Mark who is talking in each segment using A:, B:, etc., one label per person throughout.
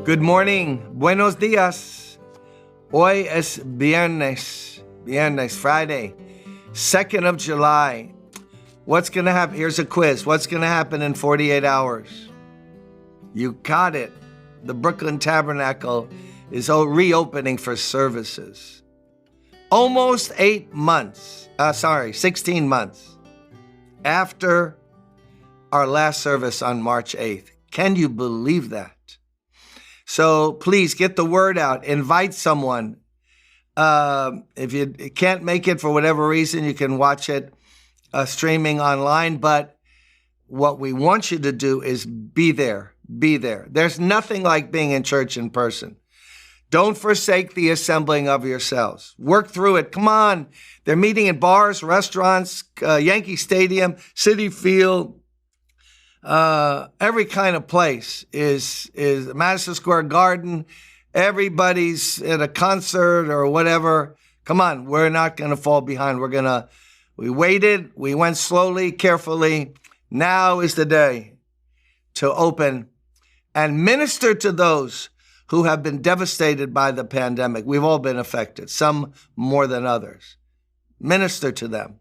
A: Good morning. Buenos días. Hoy es viernes, Friday, 2nd of July. What's going to happen? Here's a quiz. What's going to happen in 48 hours? You got it. The Brooklyn Tabernacle is reopening for services. Almost 16 months after our last service on March 8th. Can you believe that? So please get the word out. Invite someone. If you can't make it for whatever reason, you can watch it streaming online. But what we want you to do is be there. Be there. There's nothing like being in church in person. Don't forsake the assembling of yourselves. Work through it. Come on. They're meeting in bars, restaurants, Yankee Stadium, Citi Field. Every kind of place is Madison Square Garden. Everybody's at a concert or whatever. Come on, we're not going to fall behind. We waited, we went slowly, carefully. Now is the day to open and minister to those who have been devastated by the pandemic. We've all been affected, some more than others. Minister to them.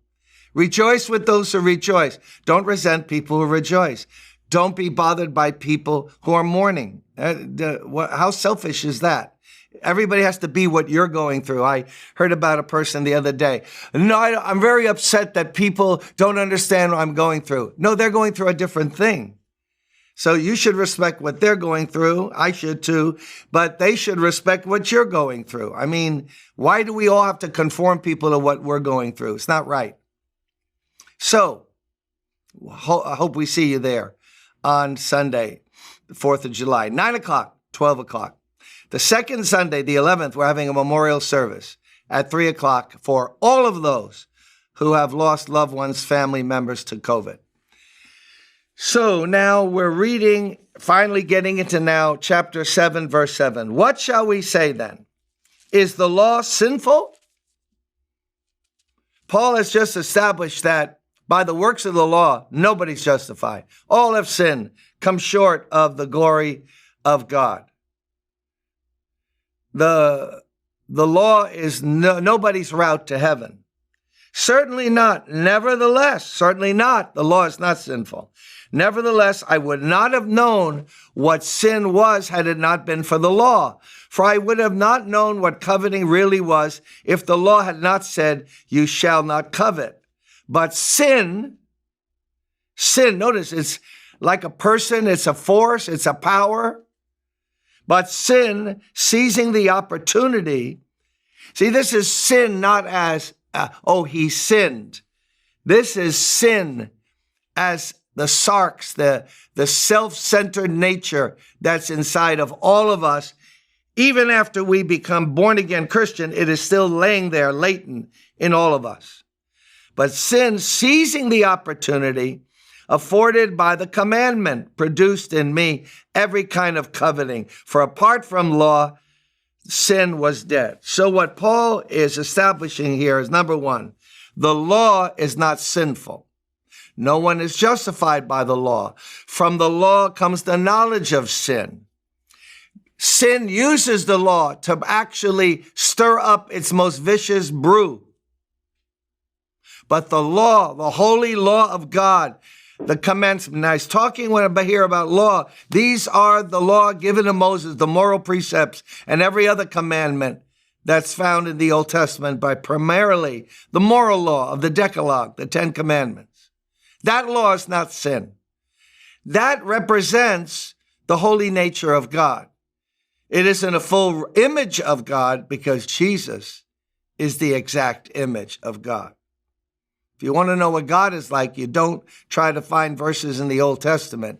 A: Rejoice with those who rejoice. Don't resent people who rejoice. Don't be bothered by people who are mourning. How selfish is that? Everybody has to be what you're going through. I heard about a person the other day. No, I'm very upset that people don't understand what I'm going through. No, they're going through a different thing. So you should respect what they're going through. I should too. But they should respect what you're going through. I mean, why do we all have to conform people to what we're going through? It's not right. So, I hope we see you there on Sunday, the 4th of July, 9 o'clock, 12 o'clock. The second Sunday, the 11th, we're having a memorial service at 3 o'clock for all of those who have lost loved ones, family members to COVID. So now we're reading, finally getting into now, chapter 7, verse 7. What shall we say then? Is the law sinful? Paul has just established that by the works of the law, nobody's justified. All have sinned, come short of the glory of God. The law is nobody's route to heaven. Certainly not. Nevertheless, certainly not. The law is not sinful. Nevertheless, I would not have known what sin was had it not been for the law. For I would have not known what coveting really was if the law had not said, you shall not covet. But sin, notice it's like a person, it's a force, it's a power. But sin, seizing the opportunity, see, this is sin not as, he sinned. This is sin as the sarx, the self-centered nature that's inside of all of us. Even after we become born-again Christian, it is still laying there latent in all of us. But sin, seizing the opportunity afforded by the commandment, produced in me every kind of coveting. For apart from law, sin was dead. So what Paul is establishing here is, number one, the law is not sinful. No one is justified by the law. From the law comes the knowledge of sin. Sin uses the law to actually stir up its most vicious brew. But the law, the holy law of God, the commandments, now he's talking here about law. These are the law given to Moses, the moral precepts, and every other commandment that's found in the Old Testament by primarily the moral law of the Decalogue, the 10 Commandments. That law is not sin. That represents the holy nature of God. It isn't a full image of God because Jesus is the exact image of God. If you want to know what God is like, you don't try to find verses in the Old Testament.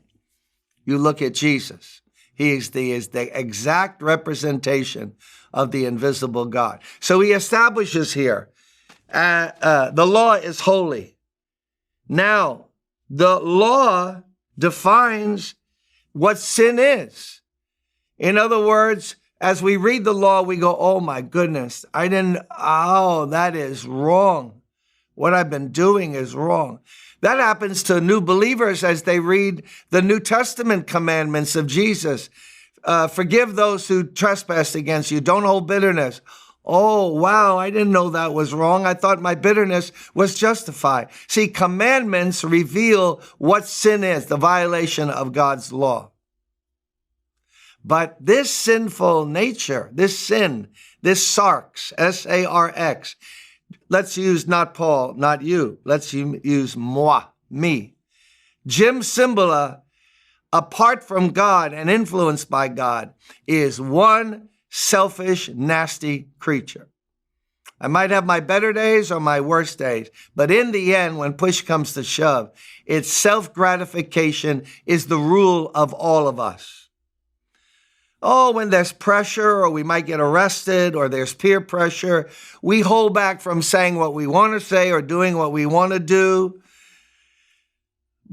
A: You look at Jesus. He is the exact representation of the invisible God. So he establishes here, the law is holy. Now, the law defines what sin is. In other words, as we read the law, we go, oh my goodness, that is wrong. What I've been doing is wrong. That happens to new believers as they read the New Testament commandments of Jesus. Forgive those who trespass against you. Don't hold bitterness. Oh, wow, I didn't know that was wrong. I thought my bitterness was justified. See, commandments reveal what sin is, the violation of God's law. But this sinful nature, this sin, this sarx, S-A-R-X, let's use not Paul, not you. Let's use moi, me. Jim Cymbala, apart from God and influenced by God, is one selfish, nasty creature. I might have my better days or my worst days, but in the end, when push comes to shove, it's self-gratification is the rule of all of us. Oh, when there's pressure or we might get arrested or there's peer pressure, we hold back from saying what we want to say or doing what we want to do.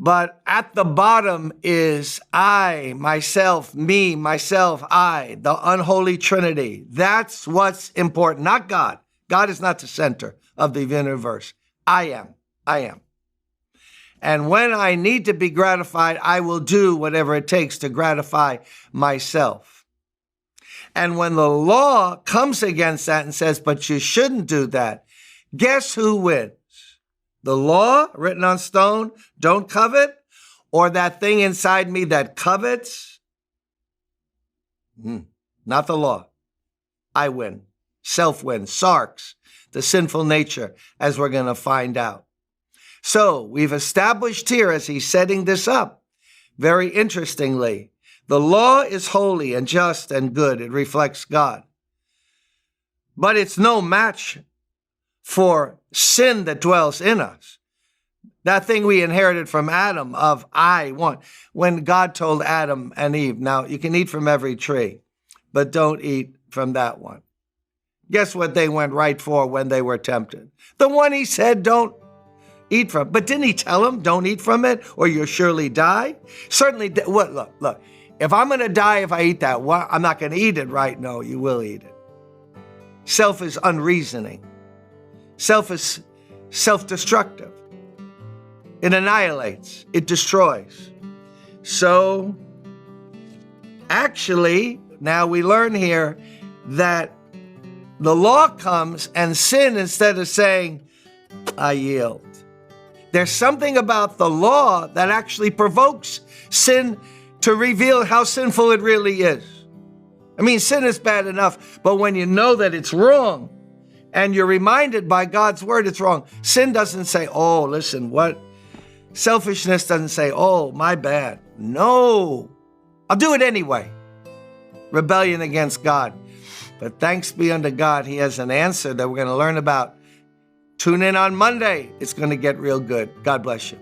A: But at the bottom is I, myself, me, myself, I, the unholy Trinity. That's what's important, not God. God is not the center of the universe. I am. And when I need to be gratified, I will do whatever it takes to gratify myself. And when the law comes against that and says, but you shouldn't do that, guess who wins? The law written on stone, don't covet, or that thing inside me that covets? Not the law. I win. Self wins. Sarx, the sinful nature, as we're going to find out. So we've established here, as he's setting this up, very interestingly, the law is holy and just and good. It reflects God. But it's no match for sin that dwells in us. That thing we inherited from Adam of I want. When God told Adam and Eve, now you can eat from every tree, but don't eat from that one. Guess what they went right for when they were tempted? The one he said don't eat from. But didn't he tell them don't eat from it or you'll surely die? Certainly, look, if I'm going to die if I eat that, I'm not going to eat it, right? No, you will eat it. Self is unreasoning. Self is self-destructive. It annihilates. It destroys. So, actually, now we learn here that the law comes and sin, instead of saying, I yield. There's something about the law that actually provokes sin to reveal how sinful it really is. I mean, sin is bad enough, but when you know that it's wrong, and you're reminded by God's word it's wrong. Sin doesn't say, oh, listen, what? Selfishness doesn't say, oh, my bad. No, I'll do it anyway. Rebellion against God. But thanks be unto God, he has an answer that we're going to learn about. Tune in on Monday. It's going to get real good. God bless you.